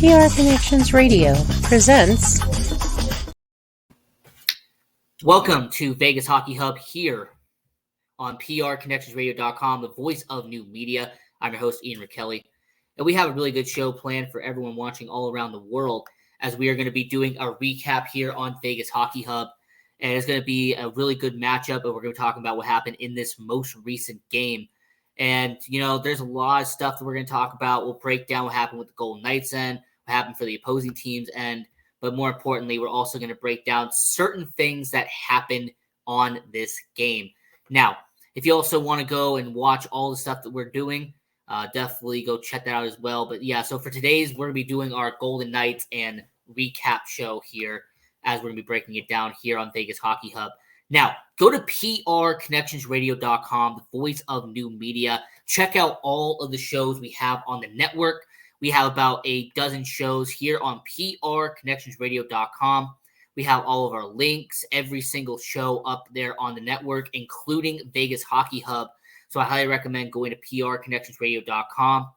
PR Connections Radio presents. Welcome to Vegas Hockey Hub here on PRConnectionsRadio.com, the voice of new media. I'm your host, Ian Rachiele, and we have a really good show planned for everyone watching all around the world, as we are going to be doing a recap here on Vegas Hockey Hub, and it's going to be a really good matchup, and we're going to be talking about what happened in this most recent game. And, you know, there's a lot of stuff that we're going to talk about. We'll break down what happened with the Golden Knights end, what happened for the opposing team's end, but more importantly, we're also going to break down certain things that happened on this game. Now, if you also want to go and watch all the stuff that we're doing, definitely go check that out as well. But yeah, so for today's, we're going to be doing our Golden Knights and recap show here, as we're going to be breaking it down here on Vegas Hockey Hub. Now, go to PRConnectionsRadio.com, the voice of new media. Check out all of the shows we have on the network. We have about a dozen shows here on PRConnectionsRadio.com. We have all of our links, every single show up there on the network, including Vegas Hockey Hub. So I highly recommend going to PRConnectionsRadio.com.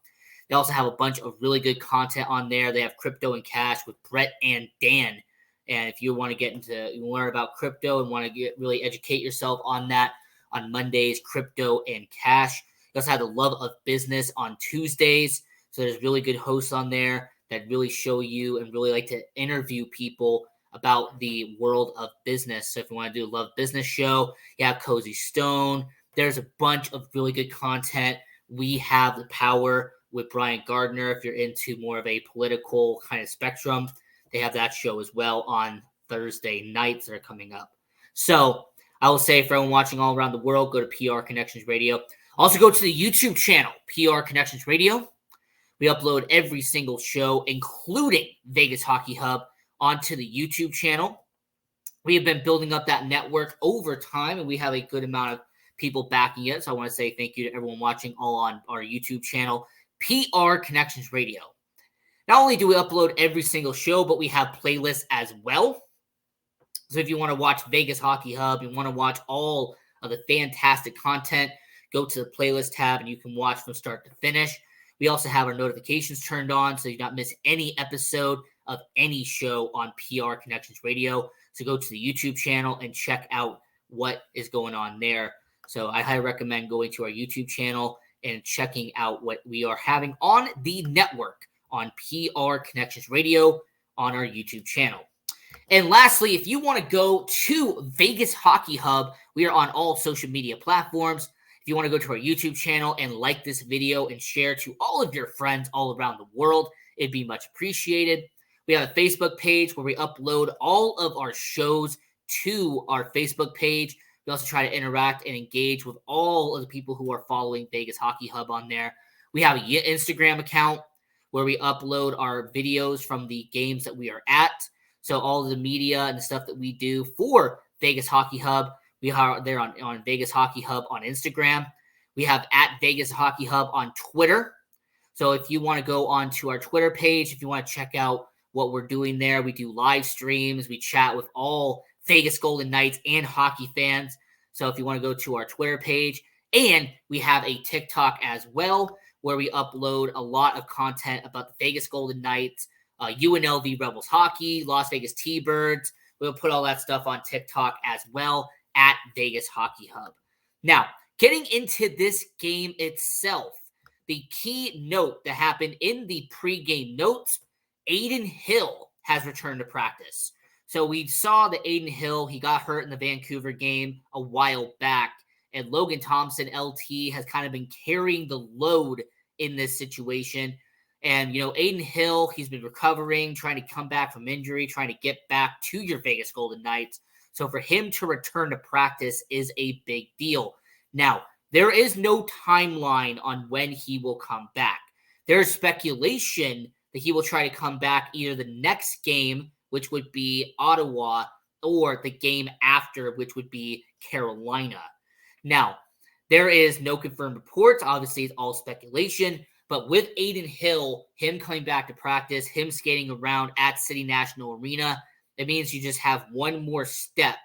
They also have a bunch of really good content on there. They have Crypto and Cash with Brett and Dan. And if you want to learn about crypto and want to really educate yourself on that, on Mondays, Crypto and Cash. You also have the Love of Business on Tuesdays. So there's really good hosts on there that really show you and really like to interview people about the world of business. So if you want to do a Love Business show, you have Cozy Stone. There's a bunch of really good content. We have The Power with Brian Gardner. If you're into more of a political kind of spectrum, they have that show as well on Thursday nights that are coming up. So I will say for everyone watching all around the world, go to PR Connections Radio. Also go to the YouTube channel, PR Connections Radio. We upload every single show, including Vegas Hockey Hub, onto the YouTube channel. We have been building up that network over time, and we have a good amount of people backing it. So I want to say thank you to everyone watching all on our YouTube channel, PR Connections Radio. Not only do we upload every single show, but we have playlists as well. So if you want to watch Vegas Hockey Hub, you want to watch all of the fantastic content, go to the playlist tab and you can watch from start to finish. We also have our notifications turned on so you don't miss any episode of any show on PR Connections Radio. So go to the YouTube channel and check out what is going on there. So I highly recommend going to our YouTube channel and checking out what we are having on the network on PR Connections Radio on our YouTube channel. And lastly, if you want to go to Vegas Hockey Hub, we are on all social media platforms. If you want to go to our YouTube channel and like this video and share to all of your friends all around the world, it'd be much appreciated. We have a Facebook page where we upload all of our shows to our Facebook page. We also try to interact and engage with all of the people who are following Vegas Hockey Hub on there. We have an Instagram account where we upload our videos from the games that we are at. So all of the media and the stuff that we do for Vegas Hockey Hub, we are there on Vegas Hockey Hub on Instagram. We have at Vegas Hockey Hub on Twitter. So if you want to go on to our Twitter page, if you want to check out what we're doing there, we do live streams. We chat with all Vegas Golden Knights and hockey fans. So if you want to go to our Twitter page, and we have a TikTok as well, where we upload a lot of content about the Vegas Golden Knights, UNLV Rebels hockey, Las Vegas T-Birds. We'll put all that stuff on TikTok as well at Vegas Hockey Hub. Now, getting into this game itself, the key note that happened in the pregame notes, Adin Hill has returned to practice. So we saw that Adin Hill, he got hurt in the Vancouver game a while back. And Logan Thompson, LT, has kind of been carrying the load in this situation. And, you know, Adin Hill, he's been recovering, trying to come back from injury, trying to get back to your Vegas Golden Knights. So for him to return to practice is a big deal. Now, there is no timeline on when he will come back. There's speculation that he will try to come back either the next game, which would be Ottawa, or the game after, which would be Carolina. Now, there is no confirmed reports. Obviously, it's all speculation. But with Adin Hill, him coming back to practice, him skating around at City National Arena, it means you just have one more step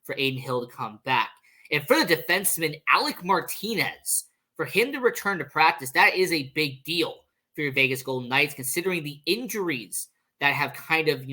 for Adin Hill to come back. And for the defenseman, Alec Martinez, for him to return to practice, that is a big deal for your Vegas Golden Knights, considering the injuries that have kind of,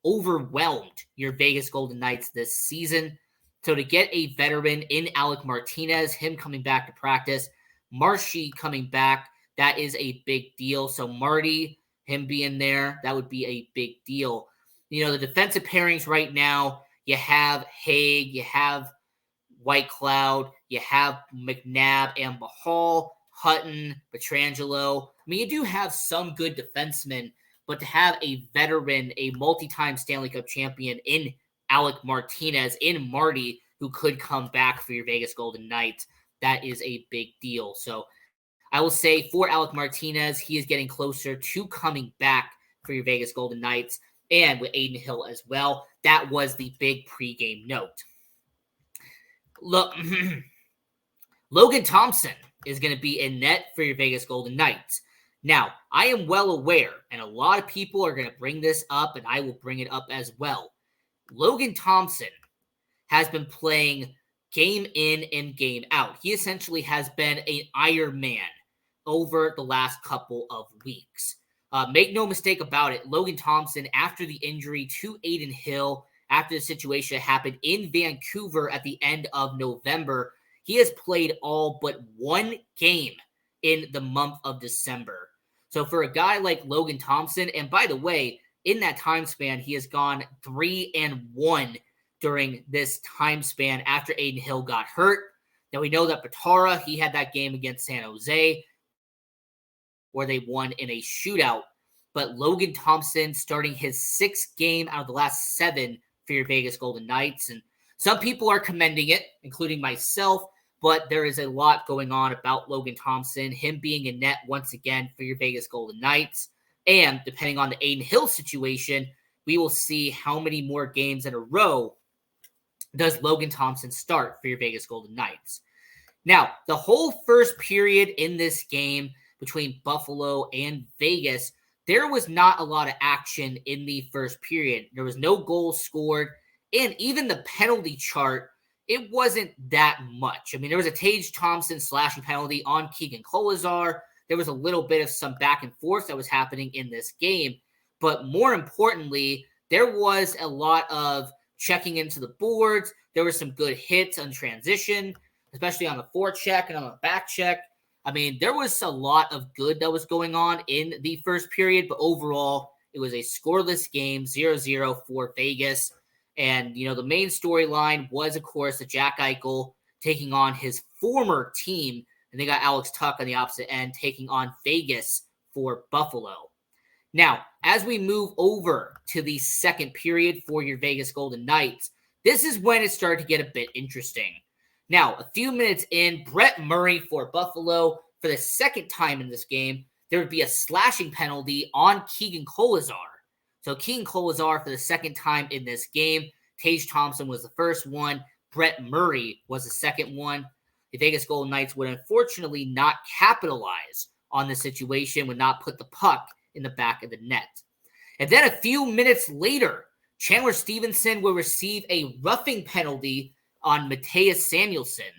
overwhelmed your Vegas Golden Knights this season. So to get a veteran in Alec Martinez, him coming back to practice, Marshy coming back, that is a big deal. So Marty, him being there, that would be a big deal. The defensive pairings right now, you have Haig, you have White Cloud, you have McNabb and Bahal, Hutton, Pietrangelo. You do have some good defensemen, but to have a veteran, a multi-time Stanley Cup champion in Alec Martinez, in Marty, who could come back for your Vegas Golden Knights, that is a big deal. So I will say for Alec Martinez, he is getting closer to coming back for your Vegas Golden Knights, and with Aiden Hill as well. That was the big pregame note. Look, Logan Thompson is going to be in net for your Vegas Golden Knights. Now, I am well aware, and a lot of people are going to bring this up, and I will bring it up as well. Logan Thompson has been playing game in and game out. He essentially has been an Iron Man over the last couple of weeks. Make no mistake about it, Logan Thompson, after the injury to Aiden Hill, after the situation happened in Vancouver at the end of November, he has played all but one game in the month of December. So for a guy like Logan Thompson, and by the way, in that time span, he has gone 3-1 during this time span after Aiden Hill got hurt. Now we know that Patara, he had that game against San Jose where they won in a shootout. But Logan Thompson starting his 6th game out of the last 7 for your Vegas Golden Knights. And some people are commending it, including myself, but there is a lot going on about Logan Thompson, him being in net once again for your Vegas Golden Knights. And depending on the Aiden Hill situation, we will see how many more games in a row does Logan Thompson start for your Vegas Golden Knights. Now, the whole first period in this game between Buffalo and Vegas, there was not a lot of action in the first period. There was no goals scored, and even the penalty chart, it wasn't that much. There was a Tage Thompson slashing penalty on Keegan Kolazar. There was a little bit of some back and forth that was happening in this game. But more importantly, there was a lot of checking into the boards. There were some good hits on transition, especially on the forecheck and on the back check. There was a lot of good that was going on in the first period, but overall, it was a scoreless game, 0-0 for Vegas. And, the main storyline was, of course, the Jack Eichel taking on his former team, and they got Alex Tuck on the opposite end taking on Vegas for Buffalo. Now, as we move over to the second period for your Vegas Golden Knights, this is when it started to get a bit interesting. Now, a few minutes in, Brett Murray for Buffalo, for the second time in this game, there would be a slashing penalty on Keegan Kolazar. So Keegan Kolazar for the second time in this game. Tage Thompson was the first one. Brett Murray was the second one. The Vegas Golden Knights would unfortunately not capitalize on the situation, would not put the puck in the back of the net. And then a few minutes later, Chandler Stevenson will receive a roughing penalty on Mattias Samuelsson.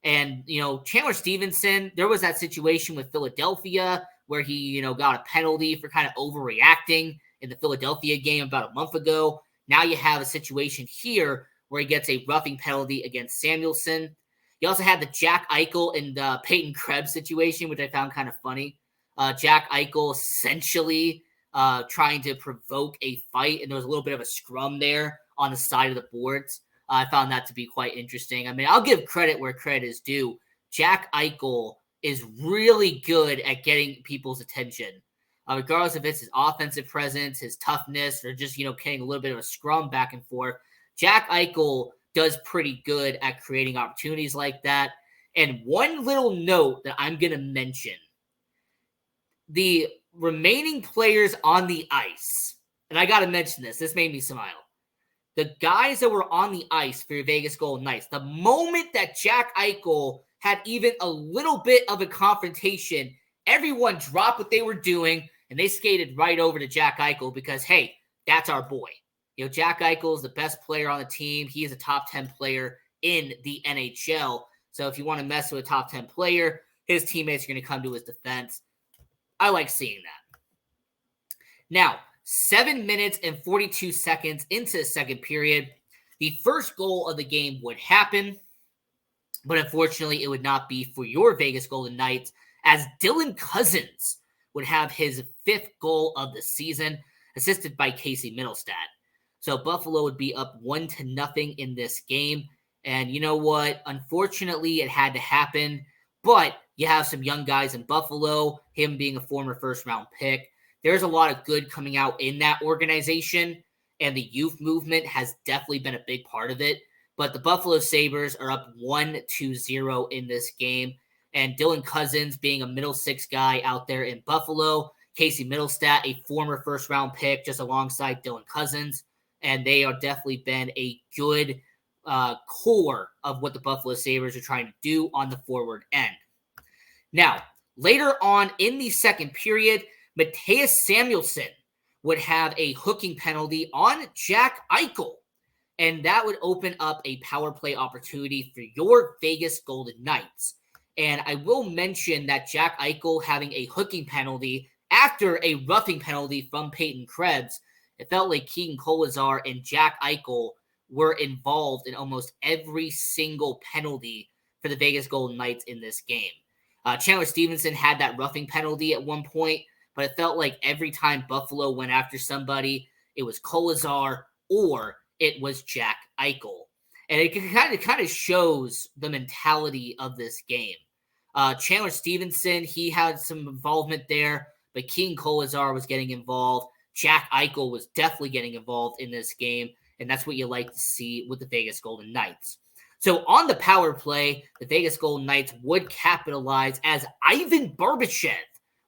And, Chandler Stevenson, there was that situation with Philadelphia where he, got a penalty for kind of overreacting in the Philadelphia game about a month ago. Now you have a situation here where he gets a roughing penalty against Samuelsson. You also had the Jack Eichel and the Peyton Krebs situation, which I found kind of funny. Jack Eichel essentially trying to provoke a fight, and there was a little bit of a scrum there on the side of the boards. I found that to be quite interesting. I'll give credit where credit is due. Jack Eichel is really good at getting people's attention. Regardless if it's his offensive presence, his toughness, or just, getting a little bit of a scrum back and forth. Jack Eichel does pretty good at creating opportunities like that. And one little note that I'm going to mention, the remaining players on the ice, and I got to mention this made me smile. The guys that were on the ice for your Vegas Golden Knights, the moment that Jack Eichel had even a little bit of a confrontation, everyone dropped what they were doing and they skated right over to Jack Eichel because, hey, that's our boy. Jack Eichel is the best player on the team. He is a top 10 player in the NHL. So if you want to mess with a top 10 player, his teammates are going to come to his defense. I like seeing that. Now, 7 minutes and 42 seconds into the second period, the first goal of the game would happen, but unfortunately it would not be for your Vegas Golden Knights, as Dylan Cousins would have his 5th goal of the season, assisted by Casey Mittelstadt. So Buffalo would be up 1-0 in this game. And you know what? Unfortunately, it had to happen. But you have some young guys in Buffalo, him being a former first-round pick. There's a lot of good coming out in that organization, and the youth movement has definitely been a big part of it. But the Buffalo Sabres are up 1-0 in this game. And Dylan Cousins being a middle six guy out there in Buffalo, Casey Mittelstadt, a former first-round pick, just alongside Dylan Cousins. And they are definitely been a good core of what the Buffalo Sabres are trying to do on the forward end. Now, later on in the second period, Mattias Samuelsson would have a hooking penalty on Jack Eichel, and that would open up a power play opportunity for your Vegas Golden Knights. And I will mention that Jack Eichel having a hooking penalty after a roughing penalty from Peyton Krebs, it felt like Keegan Kolesar and Jack Eichel were involved in almost every single penalty for the Vegas Golden Knights in this game. Chandler Stevenson had that roughing penalty at one point, but it felt like every time Buffalo went after somebody, it was Kolesar or it was Jack Eichel. And it kind of shows the mentality of this game. Chandler Stevenson, he had some involvement there, but Keegan Kolesar was getting involved. Jack Eichel was definitely getting involved in this game, and that's what you like to see with the Vegas Golden Knights. So on the power play, the Vegas Golden Knights would capitalize as Ivan Barbashev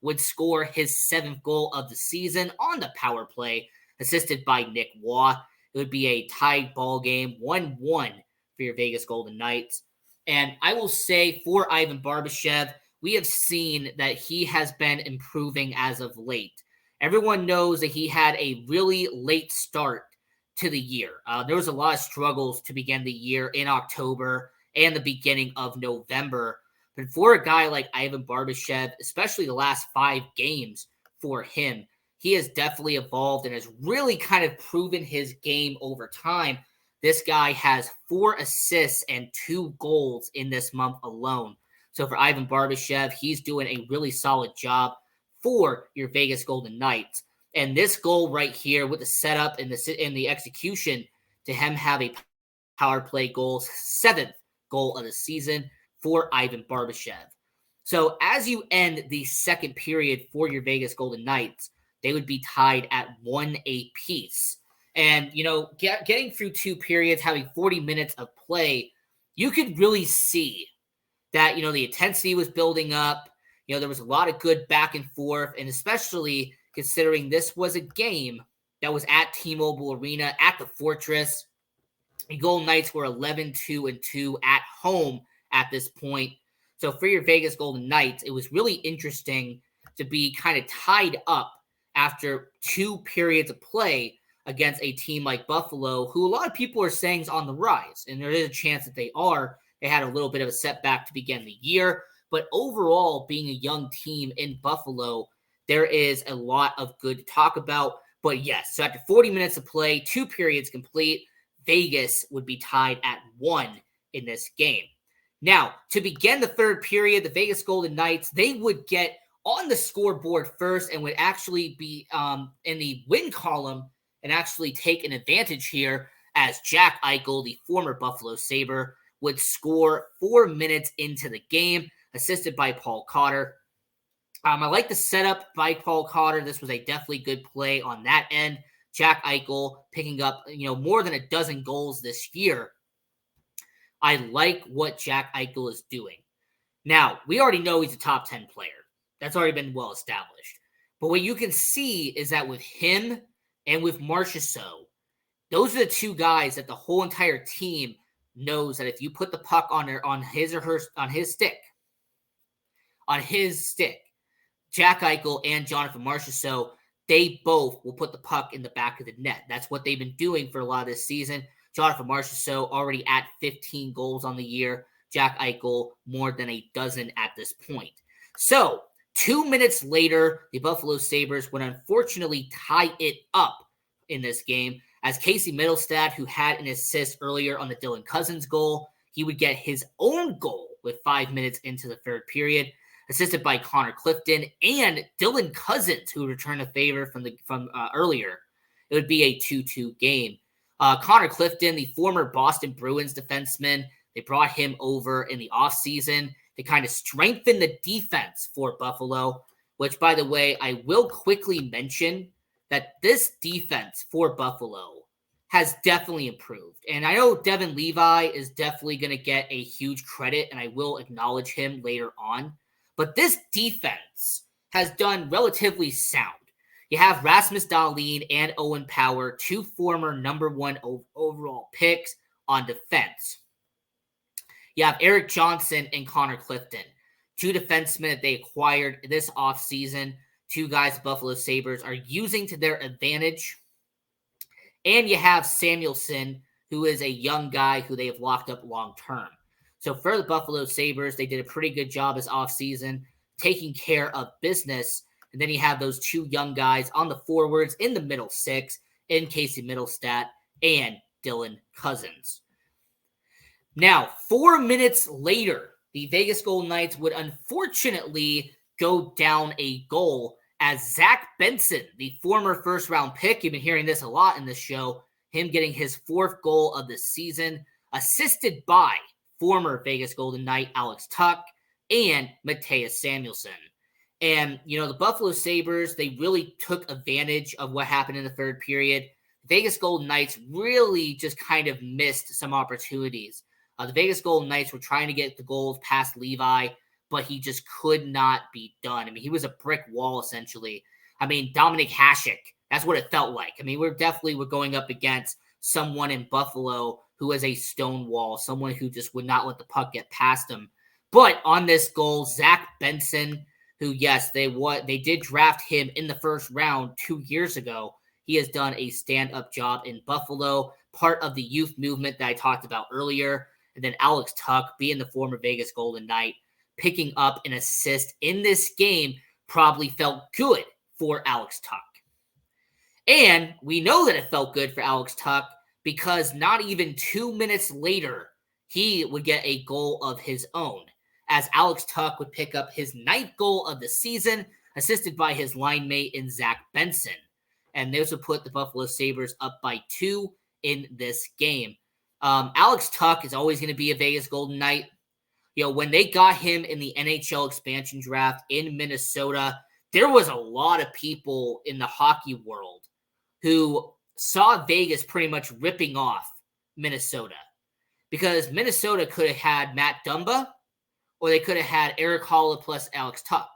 would score his 7th goal of the season on the power play, assisted by Nick Waugh. It would be a tied ball game, 1-1 for your Vegas Golden Knights. And I will say for Ivan Barbashev, we have seen that he has been improving as of late. Everyone knows that he had a really late start to the year. There was a lot of struggles to begin the year in October and the beginning of November. But for a guy like Ivan Barbashev, especially the last 5 games for him, he has definitely evolved and has really kind of proven his game over time. This guy has 4 assists and 2 goals in this month alone. So for Ivan Barbashev, he's doing a really solid job for your Vegas Golden Knights. And this goal right here with the setup and the execution to him have a power play goal, 7th goal of the season for Ivan Barbashev. So as you end the second period for your Vegas Golden Knights, they would be tied at 1 apiece. And, you know, getting through 2 periods, having 40 minutes of play, you could really see that, you know, the intensity was building up. You know, there was a lot of good back and forth, and especially considering this was a game that was at T-Mobile Arena at the Fortress. The Golden Knights were 11-2-2 at home at this point. So for your Vegas Golden Knights, it was really interesting to be kind of tied up after 2 periods of play against a team like Buffalo, who a lot of people are saying is on the rise, and there is a chance that they are. They had a little bit of a setback to begin the year, but overall, being a young team in Buffalo, there is a lot of good to talk about. But yes, so after 40 minutes of play, 2 periods complete, Vegas would be tied at 1 in this game. Now, to begin the third period, the Vegas Golden Knights, they would get on the scoreboard first and would actually be in the win column and actually take an advantage here as Jack Eichel, the former Buffalo Sabre, would score 4 minutes into the game, assisted by Paul Cotter. I like the setup by Paul Cotter. This was a definitely good play on that end. Jack Eichel picking up, you know, more than a dozen goals this year. I like what Jack Eichel is doing. Now, we already know he's a top 10 player. That's already been well established. But what you can see is that with him and with Marchessault, those are the 2 guys that the whole entire team knows that if you put the puck on his stick, Jack Eichel and Jonathan Marchessault, they both will put the puck in the back of the net. That's what they've been doing for a lot of this season. Jonathan Marchessault already at 15 goals on the year. Jack Eichel more than a dozen at this point. So 2 minutes later, the Buffalo Sabres would unfortunately tie it up in this game, as Casey Middlestat, who had an assist earlier on the Dylan Cousins goal, he would get his own goal with 5 minutes into the third period, assisted by Connor Clifton and Dylan Cousins, who returned a favor from earlier. It would be a 2-2 game. Connor Clifton, the former Boston Bruins defenseman, they brought him over in the offseason to kind of strengthen the defense for Buffalo, which, by the way, I will quickly mention that this defense for Buffalo has definitely improved. And I know Devin Levi is definitely going to get a huge credit, and I will acknowledge him later on. But this defense has done relatively sound. You have Rasmus Dahlin and Owen Power, two former number one overall picks on defense. You have Eric Johnson and Connor Clifton, two defensemen that they acquired this offseason. Two guys the Buffalo Sabres are using to their advantage. And you have Samuelson, who is a young guy who they have locked up long-term. So for the Buffalo Sabres, they did a pretty good job this offseason taking care of business. And then you have those two young guys on the forwards in the middle six in Casey Middlestat and Dylan Cousins. Now, 4 minutes later, the Vegas Golden Knights would unfortunately go down a goal as Zach Benson, the former first-round pick, you've been hearing this a lot in this show, him getting his fourth goal of the season, assisted by former Vegas Golden Knight Alex Tuch and Mattias Samuelsson. And, the Buffalo Sabres, they really took advantage of what happened in the third period. Vegas Golden Knights really just kind of missed some opportunities. The Vegas Golden Knights were trying to get the goals past Levi, but he just could not be done. He was a brick wall, essentially. Dominic Hasek, that's what it felt like. We're going up against someone in Buffalo who is a stone wall, someone who just would not let the puck get past him. But on this goal, Zach Benson, who, yes, they did draft him in the first round 2 years ago. He has done a stand-up job in Buffalo, part of the youth movement that I talked about earlier. And then Alex Tuch, being the former Vegas Golden Knight, picking up an assist in this game probably felt good for Alex Tuch. And we know that it felt good for Alex Tuch because not even 2 minutes later, he would get a goal of his own, as Alex Tuch would pick up his ninth goal of the season, assisted by his line mate in Zach Benson. And this would put the Buffalo Sabres up by 2 in this game. Alex Tuch is always going to be a Vegas Golden Knight. When they got him in the NHL expansion draft in Minnesota, there was a lot of people in the hockey world who saw Vegas pretty much ripping off Minnesota, because Minnesota could have had Matt Dumba or they could have had Eric Haula plus Alex Tuch.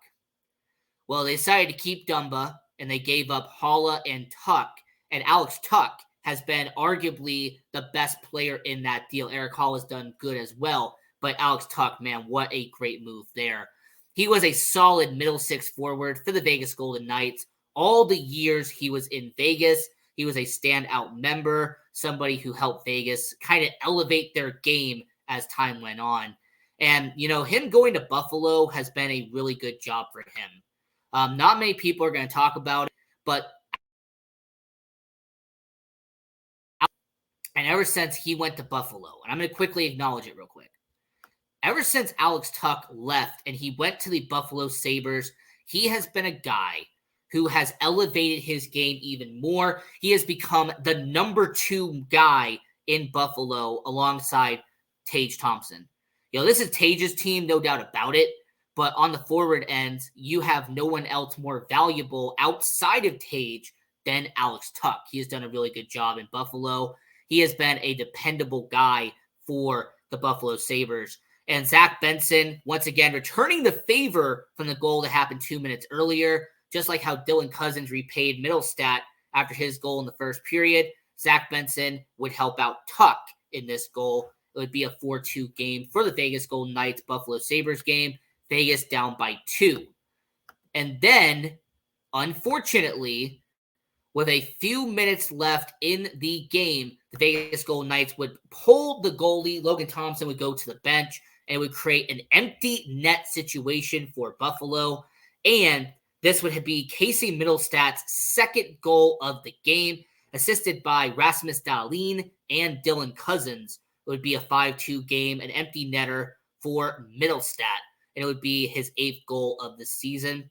Well, they decided to keep Dumba and they gave up Haula and Tuch, and Alex Tuch has been arguably the best player in that deal. Eric Hall has done good as well, but Alex Tuch, man, what a great move there. He was a solid middle six forward for the Vegas Golden Knights. All the years he was in Vegas, he was a standout member, somebody who helped Vegas kind of elevate their game as time went on. And, him going to Buffalo has been a really good job for him. Not many people are going to talk about it, but and ever since he went to Buffalo, and I'm going to quickly acknowledge it real quick. Ever since Alex Tuch left and he went to the Buffalo Sabres, he has been a guy who has elevated his game even more. He has become the number 2 guy in Buffalo alongside Tage Thompson. This is Tage's team, no doubt about it. But on the forward end, you have no one else more valuable outside of Tage than Alex Tuch. He has done a really good job in Buffalo. He has been a dependable guy for the Buffalo Sabres. And Zach Benson, once again, returning the favor from the goal that happened 2 minutes earlier, just like how Dylan Cousins repaid Middlestat after his goal in the first period. Zach Benson would help out Tuch in this goal. It would be a 4-2 game for the Vegas Golden Knights Buffalo Sabres game. Vegas down by 2. And then, unfortunately, with a few minutes left in the game, the Vegas Golden Knights would pull the goalie. Logan Thompson would go to the bench and would create an empty net situation for Buffalo. And this would be Casey Middlestat's second goal of the game, assisted by Rasmus Dahlin and Dylan Cousins. It would be a 5-2 game, an empty netter for Middlestat, and it would be his 8th goal of the season.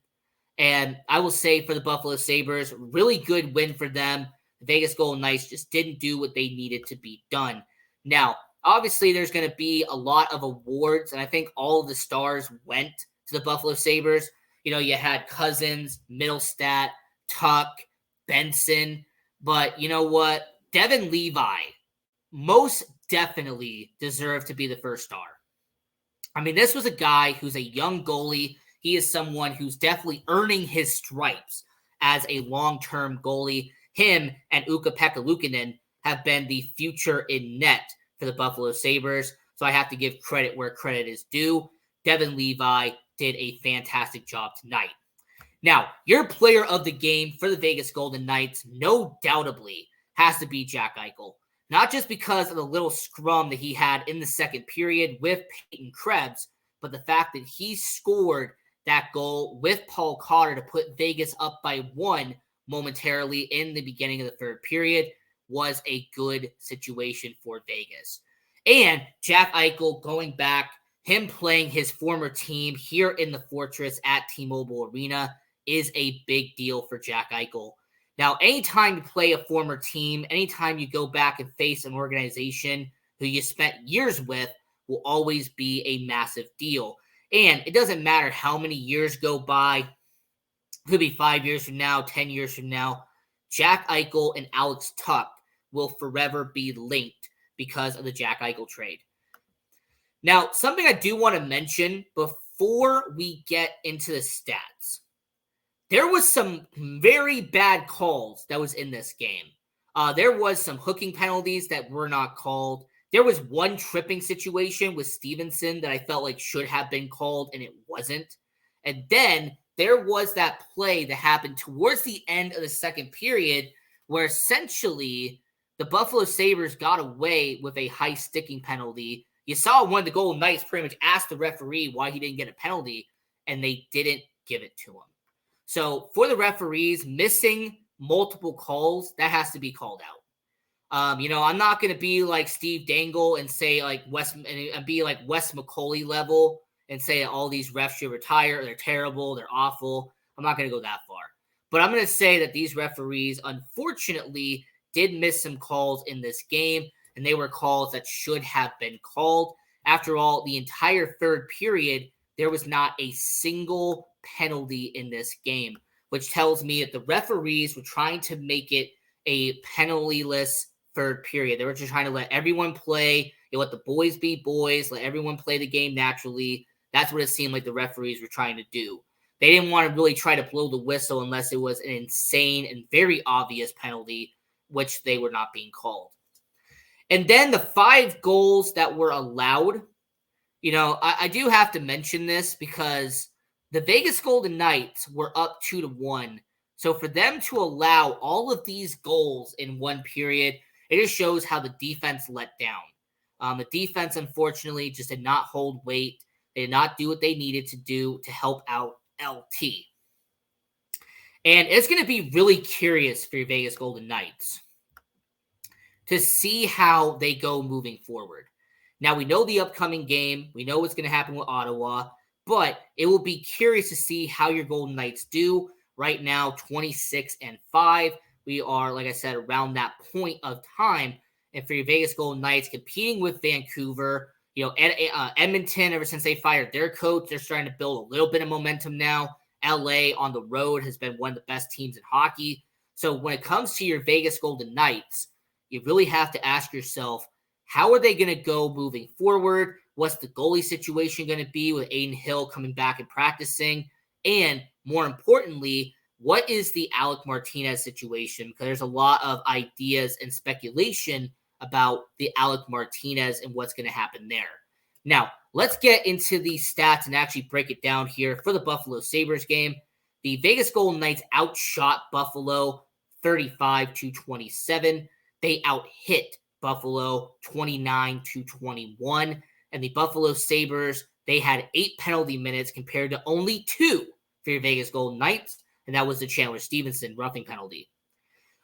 And I will say for the Buffalo Sabres, really good win for them. The Vegas Golden Knights just didn't do what they needed to be done. Now, obviously, there's going to be a lot of awards, and I think all of the stars went to the Buffalo Sabres. You know, you had Cousins, Middlestat, Tuck, Benson, but you know what? Devin Levi most definitely deserved to be the first star. I mean, this was a guy who's a young goalie. He is someone who's definitely earning his stripes as a long-term goalie. Him and Ukko-Pekka Luukkonen have been the future in net for the Buffalo Sabres, so I have to give credit where credit is due. Devin Levi did a fantastic job tonight. Now, your player of the game for the Vegas Golden Knights, no doubtably, has to be Jack Eichel. Not just because of the little scrum that he had in the second period with Peyton Krebs, but the fact that he scored that goal with Paul Cotter to put Vegas up by 1 momentarily in the beginning of the third period was a good situation for Vegas. And Jack Eichel going back, him playing his former team here in the Fortress at T-Mobile Arena is a big deal for Jack Eichel. Now, anytime you play a former team, anytime you go back and face an organization who you spent years with will always be a massive deal. And it doesn't matter how many years go by. It could be 5 years from now, 10 years from now. Jack Eichel and Alex Tuck will forever be linked because of the Jack Eichel trade. Now, something I do want to mention before we get into the stats. There was some very bad calls that was in this game. There was some hooking penalties that were not called. There was one tripping situation with Stevenson that I felt like should have been called, and it wasn't. And then there was that play that happened towards the end of the second period where essentially the Buffalo Sabres got away with a high sticking penalty. You saw one of the Golden Knights pretty much ask the referee why he didn't get a penalty, and they didn't give it to him. So for the referees, missing multiple calls, that has to be called out. I'm not going to be like Steve Dangle and say like Wes McCauley level and say all these refs should retire. They're terrible. They're awful. I'm not going to go that far. But I'm going to say that these referees, unfortunately, did miss some calls in this game, and they were calls that should have been called. After all, the entire third period, there was not a single penalty in this game, which tells me that the referees were trying to make it a penalty-less third period. They were just trying to let everyone play, let the boys be boys, let everyone play the game naturally. That's what it seemed like the referees were trying to do. They didn't want to really try to blow the whistle unless it was an insane and very obvious penalty, which they were not being called. And then the 5 goals that were allowed, I do have to mention this because the Vegas Golden Knights were up 2-1. So for them to allow all of these goals in one period, it just shows how the defense let down. The defense, unfortunately, just did not hold weight. They did not do what they needed to do to help out LT. And it's going to be really curious for your Vegas Golden Knights to see how they go moving forward. Now, we know the upcoming game. We know what's going to happen with Ottawa. But it will be curious to see how your Golden Knights do. Right now, 26-5. We are, like I said, around that point of time. And for your Vegas Golden Knights, competing with Vancouver, Edmonton, ever since they fired their coach, they're starting to build a little bit of momentum now. LA on the road has been one of the best teams in hockey. So when it comes to your Vegas Golden Knights, you really have to ask yourself, how are they going to go moving forward? What's the goalie situation going to be with Aiden Hill coming back and practicing? And more importantly, what is the Alec Martinez situation? Because there's a lot of ideas and speculation about the Alec Martinez and what's going to happen there. Now, let's get into the stats and actually break it down here for the Buffalo Sabres game. The Vegas Golden Knights outshot Buffalo 35-27. They outhit Buffalo 29-21. And the Buffalo Sabres, they had 8 penalty minutes compared to only 2 for your Vegas Golden Knights, and that was the Chandler Stevenson roughing penalty.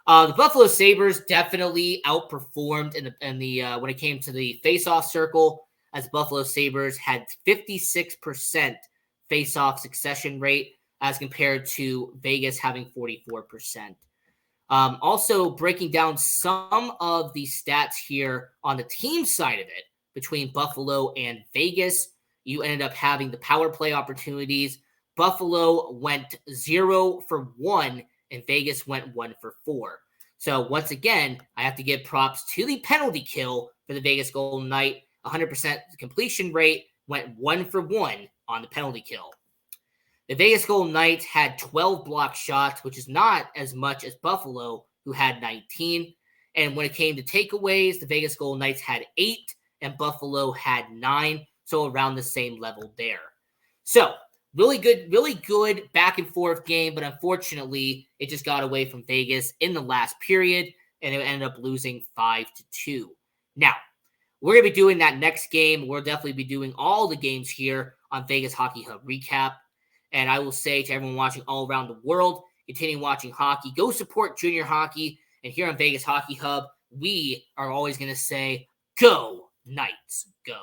The Buffalo Sabres definitely outperformed in the when it came to the faceoff circle, as Buffalo Sabres had 56% faceoff succession rate as compared to Vegas having 44%. Also, breaking down some of the stats here on the team side of it between Buffalo and Vegas, you ended up having the power play opportunities. Buffalo went 0 for 1, and Vegas went 1 for 4. So once again, I have to give props to the penalty kill for the Vegas Golden Knight. 100% completion rate, went 1 for 1 on the penalty kill. The Vegas Golden Knights had 12 blocked shots, which is not as much as Buffalo, who had 19. And when it came to takeaways, the Vegas Golden Knights had 8 and Buffalo had 9, so around the same level there. So really good back and forth game, but unfortunately, it just got away from Vegas in the last period, and it ended up losing 5-2. Now, we're going to be doing that next game. We'll definitely be doing all the games here on Vegas Hockey Hub Recap. And I will say to everyone watching all around the world, continue watching hockey. Go support junior hockey. And here on Vegas Hockey Hub, we are always going to say, go Knights, go.